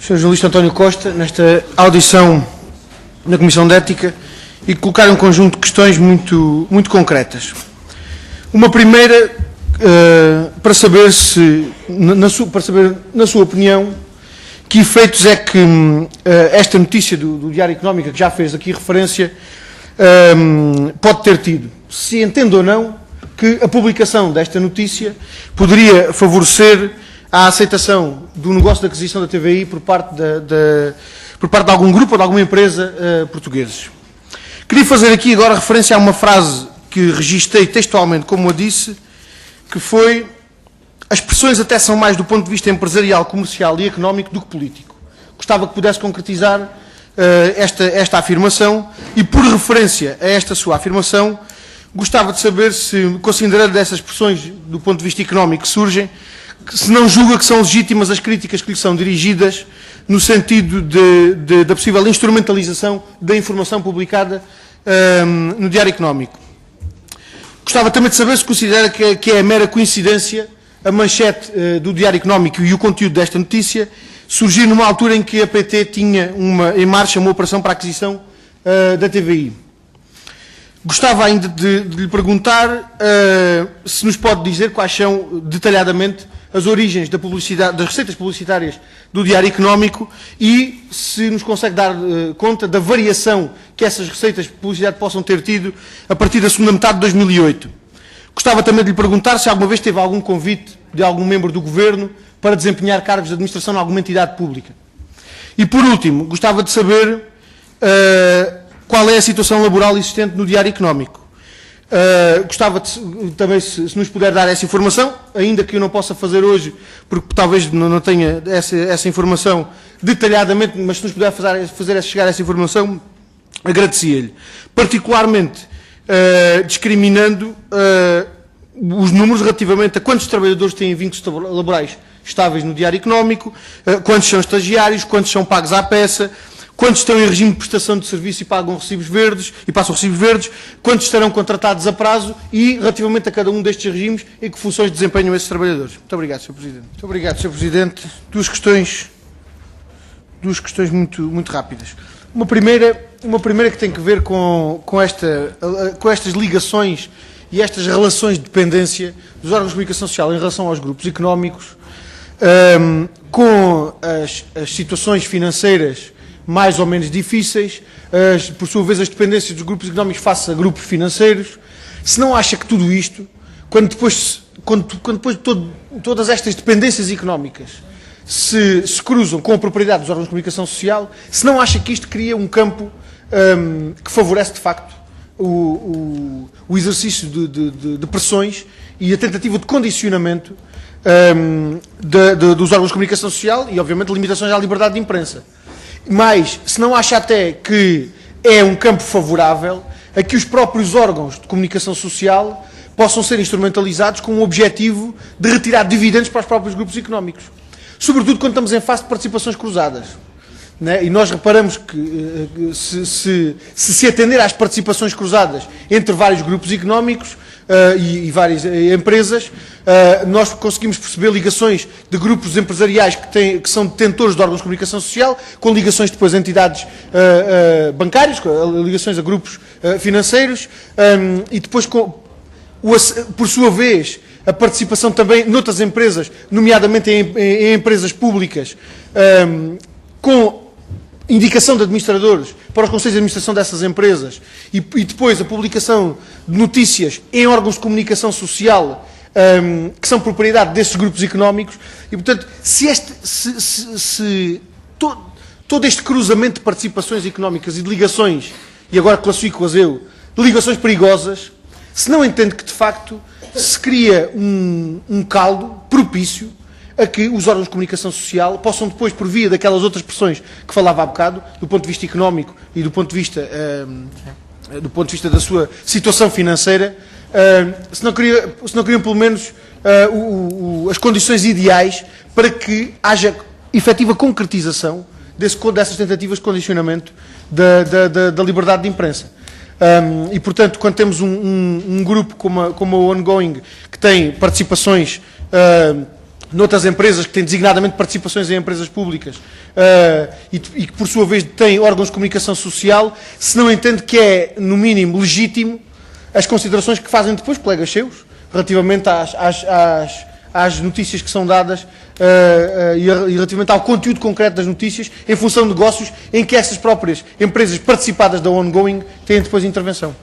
Sr. Jornalista António Costa, nesta audição na Comissão de Ética, e colocar um conjunto de questões muito concretas. Uma primeira, para saber na sua opinião, que efeitos é que esta notícia do Diário Económico, que já fez aqui referência, pode ter tido. Se entende ou não que a publicação desta notícia poderia favorecer a aceitação do negócio de aquisição da TVI por parte de algum grupo ou de alguma empresa portugueses. Queria fazer aqui agora referência a uma frase que registrei textualmente, como eu disse, que foi: as pressões até são mais do ponto de vista empresarial, comercial e económico do que político. Gostava que pudesse concretizar esta afirmação e, por referência a esta sua afirmação, gostava de saber se, considerando essas pressões do ponto de vista económico que surgem, se não julga que são legítimas as críticas que lhe são dirigidas no sentido da possível instrumentalização da informação publicada no Diário Económico. Gostava também de saber se considera que é mera coincidência a manchete do Diário Económico e o conteúdo desta notícia surgir numa altura em que a PT tinha em marcha uma operação para a aquisição da TVI. Gostava ainda de lhe perguntar se nos pode dizer quais são, detalhadamente, as origens da publicidade, das receitas publicitárias do Diário Económico e se nos consegue dar conta da variação que essas receitas de publicidade possam ter tido a partir da segunda metade de 2008. Gostava também de lhe perguntar se alguma vez teve algum convite de algum membro do Governo para desempenhar cargos de administração em alguma entidade pública. E, por último, gostava de saber qual é a situação laboral existente no Diário Económico. Gostava também se nos puder dar essa informação, ainda que eu não possa fazer hoje, porque talvez não tenha essa informação detalhadamente, mas se nos puder fazer chegar essa informação, agradecia-lhe. Particularmente discriminando os números relativamente a quantos trabalhadores têm vínculos laborais estáveis no Diário Económico, quantos são estagiários, quantos são pagos à peça, quantos estão em regime de prestação de serviço e pagam recibos verdes, e passam recibos verdes, quantos estarão contratados a prazo e, relativamente a cada um destes regimes, em que funções desempenham esses trabalhadores. Muito obrigado, Sr. Presidente. Muito obrigado, Sr. Presidente. Duas questões muito rápidas. Uma primeira que tem que ver com estas ligações e estas relações de dependência dos órgãos de comunicação social em relação aos grupos económicos, com as situações financeiras mais ou menos difíceis, por sua vez as dependências dos grupos económicos face a grupos financeiros. Se não acha que tudo isto, quando depois todas estas dependências económicas se cruzam com a propriedade dos órgãos de comunicação social, se não acha que isto cria um campo que favorece de facto o exercício de pressões e a tentativa de condicionamento dos órgãos de comunicação social e, obviamente, limitações à liberdade de imprensa. Mas, se não acha até que é um campo favorável a que os próprios órgãos de comunicação social possam ser instrumentalizados com o objetivo de retirar dividendos para os próprios grupos económicos. Sobretudo quando estamos em fase de participações cruzadas. Né? E nós reparamos que se atender às participações cruzadas entre vários grupos económicos e várias empresas, nós conseguimos perceber ligações de grupos empresariais que são detentores de órgãos de comunicação social, com ligações depois a entidades bancárias, ligações a grupos financeiros, e depois, por sua vez, a participação também noutras empresas, nomeadamente em empresas públicas, com indicação de administradores para os conselhos de administração dessas empresas e depois a publicação de notícias em órgãos de comunicação social que são propriedade desses grupos económicos e, portanto, todo este cruzamento de participações económicas e de ligações, e agora classifico-as eu, de ligações perigosas, se não entende que, de facto, se cria um caldo propício a que os órgãos de comunicação social possam depois, por via daquelas outras pressões que falava há bocado, do ponto de vista económico e do ponto de vista da sua situação financeira, se não queriam pelo menos as condições ideais para que haja efetiva concretização dessas tentativas de condicionamento da liberdade de imprensa. E, portanto, quando temos um grupo como a Ongoing, que tem participações noutras empresas que têm designadamente participações em empresas públicas e que, por sua vez, têm órgãos de comunicação social, se não entende que é, no mínimo, legítimo as considerações que fazem depois colegas seus, relativamente às notícias que são dadas e relativamente ao conteúdo concreto das notícias, em função de negócios em que essas próprias empresas participadas da ongoing têm depois intervenção.